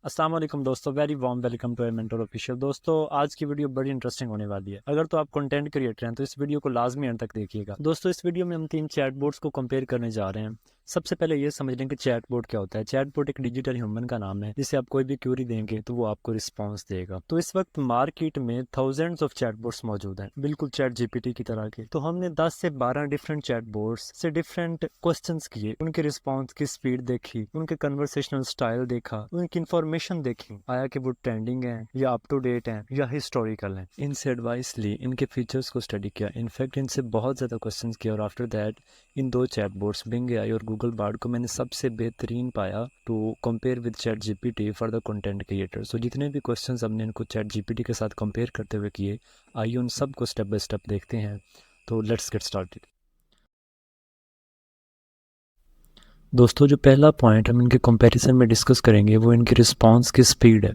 अस्सलाम वालेकुम दोस्तों, very warm welcome to Mentor Official. दोस्तों, आज की वीडियो बड़ी इंटरेस्टिंग होने वाली है। अगर तो आप कंटेंट क्रिएटर हैं तो इस वीडियो को लाजमी अंत तक देखिएगा। दोस्तों, इस वीडियो में हम 3 चैटबॉट्स को कंपेयर करने जा रहे हैं। सबसे पहले ये समझ लें कि चैटबॉट क्या होता है। चैटबॉट एक डिजिटल ह्यूमन का नाम है जिसे आप कोई भी क्यूरी देंगे तो वो आपको रिस्पॉन्स देगा। तो इस वक्त मार्केट में थाउजेंड्स ऑफ चैटबॉट्स मौजूद हैं, बिल्कुल चैट जीपीटी की तरह के। तो हमने 10 से 12 डिफरेंट चैटबॉट्स से डिफरेंट क्वेश्चंस किए, उनके रिस्पॉन्स की स्पीड देखी, उनके कन्वर्सेशनल स्टाइल देखा, उनकी इंफॉर्मेशन देखी, आया कि वो ट्रेंडिंग है या अप टू डेट है या हिस्टोरिकल है। इनसे एडवाइस ली, इनके फीचर्स को स्टडी किया, इनफैक्ट इनसे बहुत ज़्यादा क्वेश्चंस किया और after that in 2 chatbots Bing AI और गूगल बार्ड को मैंने सबसे बेहतरीन पाया to compare with chat GPT for the content creator. So जितने भी क्वेश्चंस हमने इनको चैट जीपीटी के साथ कंपेयर करते हुए किए, आइए उन सब को स्टेप बाय स्टेप देखते हैं। तो लेट्स गेट स्टार्टेड। दोस्तों, जो पहला पॉइंट हम इनके कंपैरिजन में डिस्कस करेंगे वो इनकी रिस्पांस की स्पीड है।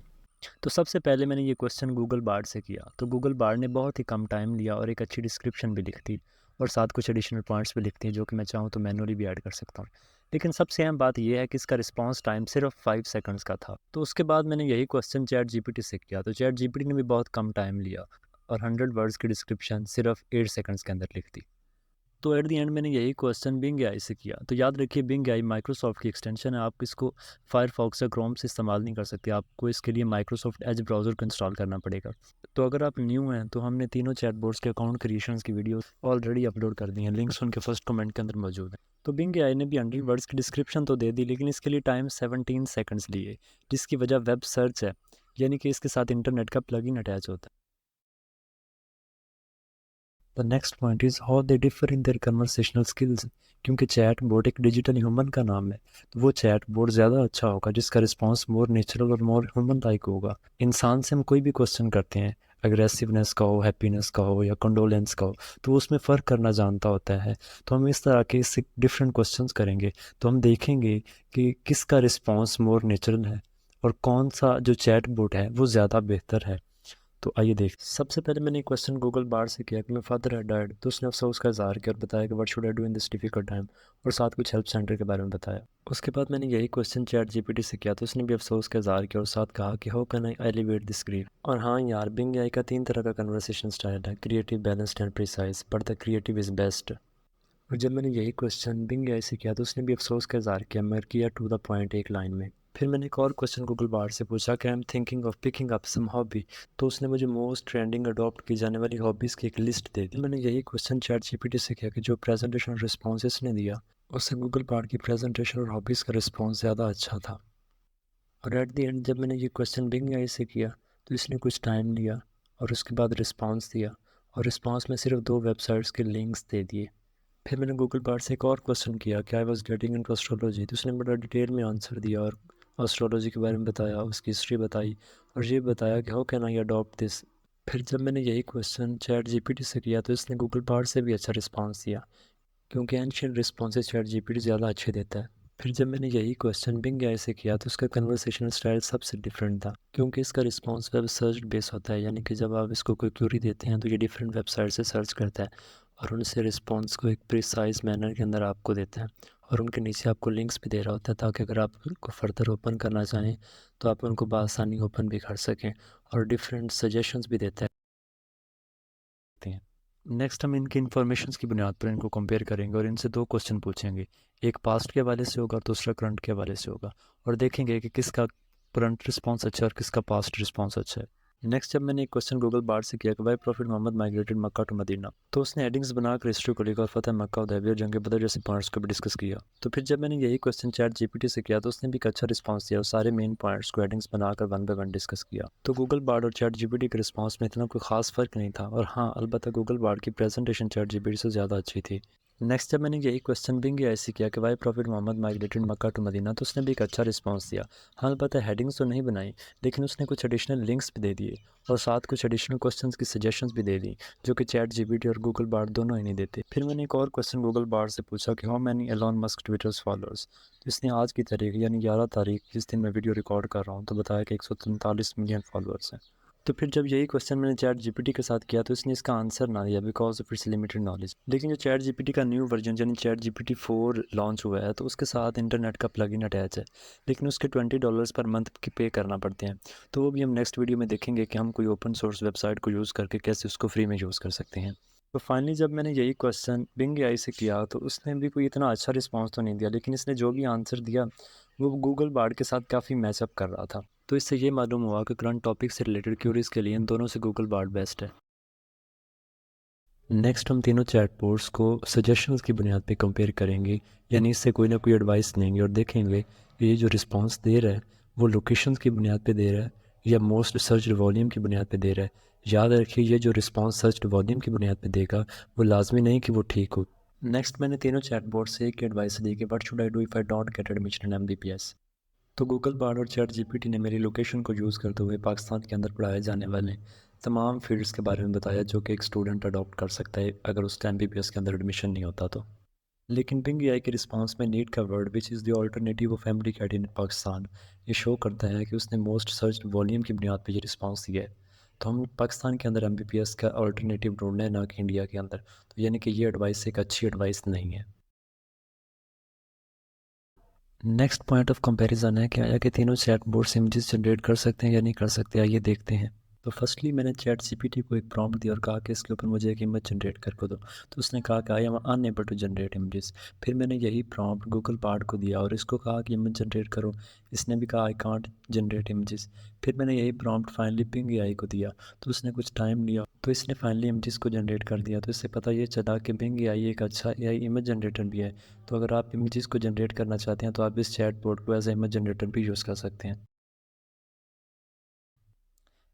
तो सबसे पहले मैंने ये क्वेश्चन गूगल बार्ड से किया तो गूगल बार्ड ने बहुत ही कम टाइम लिया और एक अच्छी डिस्क्रिप्शन भी लिख दी और साथ कुछ एडिशनल पॉइंट्स भी लिखती हैं जो कि मैं चाहूँ तो मैनुअली भी ऐड कर सकता हूँ। लेकिन सबसे अहम बात यह है कि इसका रिस्पांस टाइम सिर्फ 5 सेकंड्स का था। तो उसके बाद मैंने यही क्वेश्चन चैट जीपीटी से किया तो चैट जीपीटी ने भी बहुत कम टाइम लिया और 100 वर्ड्स की डिस्क्रिप्शन सिर्फ 8 सेकंड्स के अंदर लिख दी। तो एट द एंड मैंने यही क्वेश्चन बिंग एआई से किया। तो याद रखिए, बिंग एआई माइक्रोसॉफ्ट की एक्सटेंशन है। आप इसको फायरफॉक्स या क्रोम से इस्तेमाल नहीं कर सकते, आपको इसके लिए माइक्रोसॉफ्ट एज ब्राउज़र को इंस्टॉल करना पड़ेगा। तो अगर आप न्यू हैं तो हमने तीनों चैटबॉट्स के अकाउंट क्रिएशंस की वीडियो ऑलरेडी अपलोड कर दी हैं, लिंक्स उनके फर्स्ट कमेंट के अंदर मौजूद हैं। तो बिंग एआई ने भी 100 वर्ड्स की डिस्क्रिप्शन तो दे दी लेकिन इसके लिए टाइम 17 सेकंड्स लिए, जिसकी वजह वेब सर्च है, यानी कि इसके साथ इंटरनेट का प्लगइन अटैच होता है। The next point is how they differ in their conversational skills. क्योंकि चैट बोट एक डिजिटल ह्यूमन का नाम है तो वो चैट बोट ज़्यादा अच्छा होगा जिसका रिस्पॉन्स मोर नेचुरल और मोर ह्यूमन लाइक होगा। इंसान से हम कोई भी क्वेश्चन करते हैं, अग्रेसिवनेस का हो, हैप्पीनेस का हो या कंडोलेंस का हो, तो वो उसमें फ़र्क करना जानता होता है। तो हम इस तरह के इससे डिफरेंट क्वेश्चंस करेंगे तो हम देखेंगे कि किसका रिस्पॉन्स मोर नेचुरल है और कौन सा जो चैट बोट है वो ज़्यादा बेहतर है। तो आइए देख, सबसे पहले मैंने एक क्वेश्चन गूगल बार से किया कि मैं फादर हैड डाइड, तो उसने अफसोस का इजहार किया और बताया कि what should I do in this difficult time, और साथ कुछ हेल्प सेंटर के बारे में बताया। उसके बाद मैंने यही क्वेश्चन चैट जीपीटी से किया तो उसने भी अफसोस का इजहार किया और साथ कहा कि how can I elevate this grief. और हाँ यार, बिंग एआई का 3 तरह का कन्वर्सेशन स्टाइल है, creative, balanced and precise, but the creative is best. और जब मैंने यही क्वेश्चन बिंग एआई से किया तो उसने भी अफसोस का इजहार किया, मगर किया टू द पॉइंट एक लाइन में। फिर मैंने एक और क्वेश्चन गूगल बार से पूछा कि I am thinking of picking up some hobby, तो उसने मुझे मोस्ट ट्रेंडिंग अडॉप्ट की जाने वाली हॉबीज़ की एक लिस्ट दे दी। मैंने यही क्वेश्चन चैट जीपीटी से किया कि जो प्रेजेंटेशन और रिस्पॉन्स इसने दिया उससे गूगल बार की प्रेजेंटेशन और हॉबीज़ का रिस्पॉन्स ज़्यादा अच्छा था। और एट द एंड जब मैंने ये क्वेश्चन बिंग एआई से किया तो इसने कुछ टाइम लिया और उसके बाद रिस्पॉन्स दिया और रिस्पॉन्स में सिर्फ 2 वेबसाइट्स के लिंक्स दे दिए। फिर मैंने गूगल बार से एक और क्वेश्चन किया कि I was getting into astrology, तो उसने बड़ा डिटेल में आंसर दिया और एस्ट्रोलॉजी के बारे में बताया, उसकी हिस्ट्री बताई और ये बताया कि how can I adopt this. फिर जब मैंने यही क्वेश्चन चैट जीपीटी से किया तो इसने गूगल बार से भी अच्छा रिस्पांस दिया, क्योंकि एंशियंट रिस्पॉन्सेज चैट जीपीटी ज़्यादा अच्छे देता है। फिर जब मैंने यही क्वेश्चन बिंग एआई से किया तो उसका कन्वर्सेशनल स्टाइल सबसे डिफरेंट था, क्योंकि इसका रिस्पॉन्स वेब सर्च बेस होता है, यानी कि जब आप इसको कोई क्यूरी देते हैं तो ये डिफरेंट वेबसाइट से सर्च करता है और उनसे रिस्पॉन्स को एक प्रिसाइज मैनर के अंदर आपको देता है और उनके नीचे आपको लिंक्स भी दे रहा होता है ताकि अगर आप उनको फर्दर ओपन करना चाहें तो आप उनको बआसानी ओपन भी कर सकें, और डिफरेंट सजेशंस भी देता है। नेक्स्ट हम इनकी इन्फॉर्मेशन की बुनियाद पर इनको कंपेयर करेंगे और इनसे 2 क्वेश्चन पूछेंगे, एक पास्ट के हवाले से होगा और दूसरा करंट के हवाले से होगा, और देखेंगे कि किसका करंट रिस्पॉन्स अच्छा है और किसका पास्ट रिस्पॉन्स अच्छा है। नेक्स्ट जब मैंने एक क्वेश्चन गूगल बार से किया कि why prophet Muhammad migrated Mecca to Medina, तो उसने हेडिंग्स बनाकर हिस्ट्री को लेकर फतेह मक्का, उदैबिया और जंग बदर जैसे पॉइंट्स को भी डिस्कस किया। तो फिर जब मैंने यही क्वेश्चन चैट जीपीटी से किया तो उसने भी एक अच्छा रिस्पॉन्स दिया और सारे मेन पॉइंट्स को हेडिंग्स बनाकर वन बाय वन डिस्कस किया। तो गूगल बार्ड और चैट जीपीटी के रिस्पॉन्स में इतना कोई खास फ़र्क नहीं था, और हाँ अलबत्ता गूगल बार्ड की प्रेजेंटेशन चैट जीपीटी से ज़्यादा अच्छी थी। नेक्स्ट जब मैंने यही क्वेश्चन बिंग एआई से किया कि why prophet Muhammad migrated Mecca to Medina, तो उसने भी एक अच्छा रिस्पॉन्स दिया। हाँ अलबत्ता हेडिंग्स तो नहीं बनाई लेकिन उसने कुछ एडिशनल लिंक्स भी दे दिए और साथ कुछ एडिशनल क्वेश्चंस की सजेशंस भी दे दी जो कि चैट जीपीटी और गूगल बार्ड दोनों ही नहीं देते। फिर मैंने एक और क्वेश्चन गूगल बार्ड से पूछा कि how many Elon Musk Twitter's followers, तो इसने आज की तारीख यानी 11 तारीख जिस दिन मैं वीडियो रिकॉर्ड कर रहा हूँ तो बताया कि 143 मिलियन फॉलोअर्स हैं। तो फिर जब यही क्वेश्चन मैंने चैट जीपीटी के साथ किया तो इसने इसका आंसर ना दिया because of its limited knowledge. लेकिन जो चैट जीपीटी का न्यू वर्जन यानी चैट जीपीटी 4 लॉन्च हुआ है तो उसके साथ इंटरनेट का प्लगइन अटैच है, लेकिन उसके $20 पर मंथ की पे करना पड़ते हैं। तो वो भी हम नेक्स्ट वीडियो में देखेंगे कि हम कोई ओपन सोर्स वेबसाइट को यूज़ करके कैसे उसको फ्री में यूज़ कर सकते हैं। तो फाइनली जब मैंने यही क्वेश्चन बिंग एआई से किया तो उसने भी कोई इतना अच्छा रिस्पॉन्स तो नहीं दिया, लेकिन इसने जो भी आंसर दिया वो गूगल बार्ड के साथ काफ़ी मैचअप कर रहा था। तो इससे ये मालूम हुआ कि करंट टॉपिक से रिलेटेड क्यूरीज के लिए इन दोनों से गूगल बार्ड बेस्ट है। नेक्स्ट हम तीनों चैटबॉट्स को सजेशंस की बुनियाद पे कंपेयर करेंगे, यानी इससे कोई ना कोई एडवाइस लेंगे और देखेंगे कि ये जो रिस्पांस दे रहा है वो लोकेशंस की बुनियाद पे दे रहा है या मोस्ट सर्च वॉल्यूम की बुनियाद पे दे रहा है। याद रखिए ये जो रिस्पांस सर्च वॉल्यूम की बुनियाद पे देगा वो लाजमी नहीं कि वो ठीक हो। नेक्स्ट मैंने तीनों चैटबॉट से एक एडवाइस दी कि what should I do if I don't get admission in MBBS. तो गूगल बार्ड और चैट जीपीटी ने मेरी लोकेशन को यूज़ करते हुए पाकिस्तान के अंदर पढ़ाए जाने वाले तमाम फील्ड्स के बारे में बताया जो कि एक स्टूडेंट अडॉप्ट कर सकता है अगर उसका एमबीबीएस के अंदर एडमिशन नहीं होता तो। लेकिन बिंग एआई के रिस्पांस में नीट का word which is the alternative of MD इन पाकिस्तान ये शो करता है कि उसने मोस्ट सर्च वॉल्यूम की बुनियाद पर ये रिस्पांस दिया है। तो हम पाकिस्तान के अंदर एमबीबीएस का ऑल्टरनेटिव ढूंढ रहे हैं ना कि इंडिया के अंदर, तो यानी कि ये एडवाइस एक अच्छी एडवाइस नहीं है। नेक्स्ट पॉइंट ऑफ कंपैरिजन है कि आया कि तीनों चैटबॉट्स इमेजेस जनरेट कर सकते हैं या नहीं कर सकते, आइए देखते हैं। तो फर्स्टली मैंने चैट जीपीटी को एक प्रॉम्प्ट दिया और कहा कि इसके ऊपर मुझे एक इमेज जनरेट करके दो, तो उसने कहा कि I am unable to generate images. फिर मैंने यही प्रॉम्प्ट गूगल बार्ड को दिया और इसको कहा कि इमेज जनरेट करो, इसने भी कहा आई कांट जनरेट इमेजेस। फिर मैंने यही प्रॉम्प्ट फाइनली पिंग एआई को दिया, तो उसने कुछ टाइम लिया तो इसने फाइनली इमेजेस को जनरेट कर दिया। तो इससे पता ये चला कि बिंग एआई एक अच्छा एआई इमेज जनरेटर भी है। तो अगर आप इमेजेस को जनरेट करना चाहते हैं तो आप इस चैट बोर्ड को एज ए इमेज जनरेटर भी यूज़ कर सकते हैं।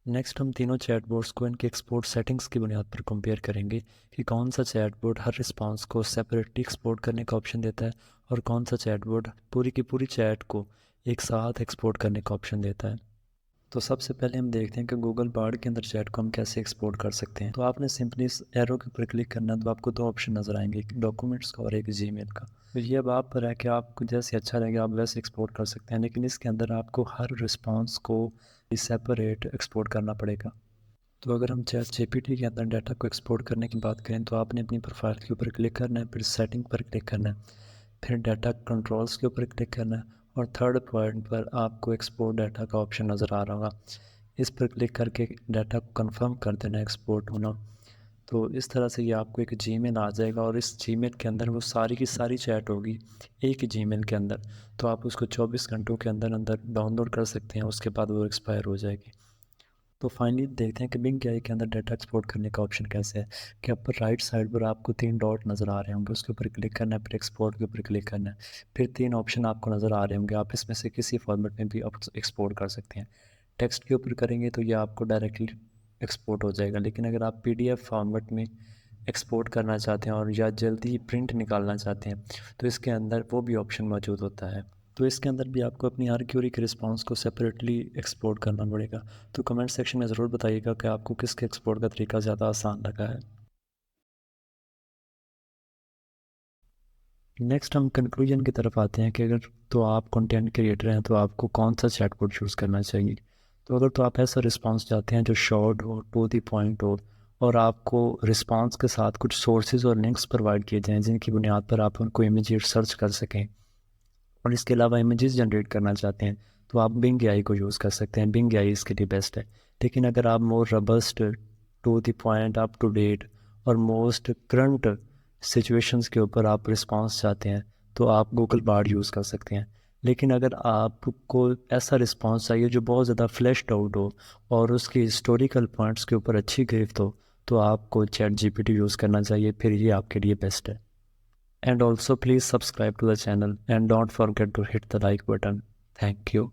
नेक्स्ट हम तीनों चैटबॉट्स को इनके एक्सपोर्ट सेटिंग्स की बुनियाद पर कंपेयर करेंगे कि कौन सा चैटबॉट हर रिस्पांस को सेपरेटली एक्सपोर्ट करने का ऑप्शन देता है और कौन सा चैटबॉट पूरी की पूरी चैट को एक साथ एक्सपोर्ट करने का ऑप्शन देता है। तो सबसे पहले हम देखते हैं कि गूगल बार्ड के अंदर चैट को हम कैसे एक्सपोर्ट कर सकते हैं। तो आपने सिंपली इस एरो के ऊपर क्लिक करना है तो आपको दो ऑप्शन नज़र आएंगे, एक डॉक्यूमेंट्स का और एक जीमेल का। तो ये अब आप पर है कि आपको जैसे अच्छा लगेगा आप वैसे एक्सपोर्ट कर सकते हैं, लेकिन इसके अंदर आपको हर रिस्पांस को सेपरेट एक्सपोर्ट करना पड़ेगा। तो अगर हम चैट जीपीटी के अंदर डाटा को एक्सपोर्ट करने की बात करें तो आपने अपनी प्रोफाइल के ऊपर क्लिक करना है, फिर सेटिंग पर क्लिक करना है, फिर डाटा कंट्रोल्स के ऊपर क्लिक करना है और थर्ड पॉइंट पर आपको एक्सपोर्ट डाटा का ऑप्शन नज़र आ रहा होगा। इस पर क्लिक करके डाटा को कंफर्म कर देना एक्सपोर्ट होना। तो इस तरह से ये आपको एक जीमेल आ जाएगा और इस जीमेल के अंदर वो सारी की सारी चैट होगी एक ही जीमेल के अंदर। तो आप उसको 24 घंटों के अंदर अंदर डाउनलोड कर सकते हैं, उसके बाद वो एक्सपायर हो जाएगी। तो फाइनली देखते हैं कि बिंग एआई के अंदर डाटा एक्सपोर्ट करने का ऑप्शन कैसे है। कि ऊपर राइट साइड पर आपको तीन डॉट नज़र आ रहे होंगे, उसके ऊपर क्लिक करना है, फिर एक्सपोर्ट के ऊपर क्लिक करना है, फिर तीन ऑप्शन आपको नज़र आ रहे होंगे, आप इसमें से किसी फॉर्मेट में भी एक्सपोर्ट कर सकते हैं। टेक्स्ट के ऊपर करेंगे तो ये आपको डायरेक्टली एक्सपोर्ट हो जाएगा, लेकिन अगर आप पीडीएफ फॉर्मेट में एक्सपोर्ट करना चाहते हैं और या जल्दी प्रिंट निकालना चाहते हैं तो इसके अंदर वो भी ऑप्शन मौजूद होता है। तो इसके अंदर भी आपको अपनी हर क्यूरी के रिस्पांस को सेपरेटली एक्सपोर्ट करना पड़ेगा। तो कमेंट सेक्शन में ज़रूर बताइएगा कि आपको किसके एक्सपोर्ट का तरीका ज़्यादा आसान लगा है। नेक्स्ट हम कंक्लूजन की तरफ आते हैं कि अगर तो आप कंटेंट क्रिएटर हैं तो आपको कौन सा चैटबॉट चूज़ करना चाहिए। तो अगर तो आप ऐसा रिस्पांस चाहते हैं जो शॉर्ट हो, टू द पॉइंट हो और आपको रिस्पांस के साथ कुछ सोर्सेज और लिंक्स प्रोवाइड किए जाएँ जिनकी बुनियाद पर आप उनको इमीडिएट सर्च कर सकें और इसके अलावा इमेजेस जनरेट करना चाहते हैं तो आप बिंग एआई को यूज़ कर सकते हैं, बिंग एआई इसके लिए बेस्ट है। लेकिन अगर आप more robust, to the point, up to date और मोस्ट करंट सिचुएशंस के ऊपर आप रिस्पांस चाहते हैं तो आप गूगल बार्ड यूज़ कर सकते हैं। लेकिन अगर आपको ऐसा रिस्पांस चाहिए जो बहुत ज़्यादा फ्लैश्ड आउट हो और उसके हिस्टोरिकल पॉइंट्स के ऊपर अच्छी गिरफ्त हो तो आपको चैट जीपीटी यूज़ करना चाहिए, फिर ये आपके लिए बेस्ट है। And also please subscribe to the channel and don't forget to hit the like button. Thank you.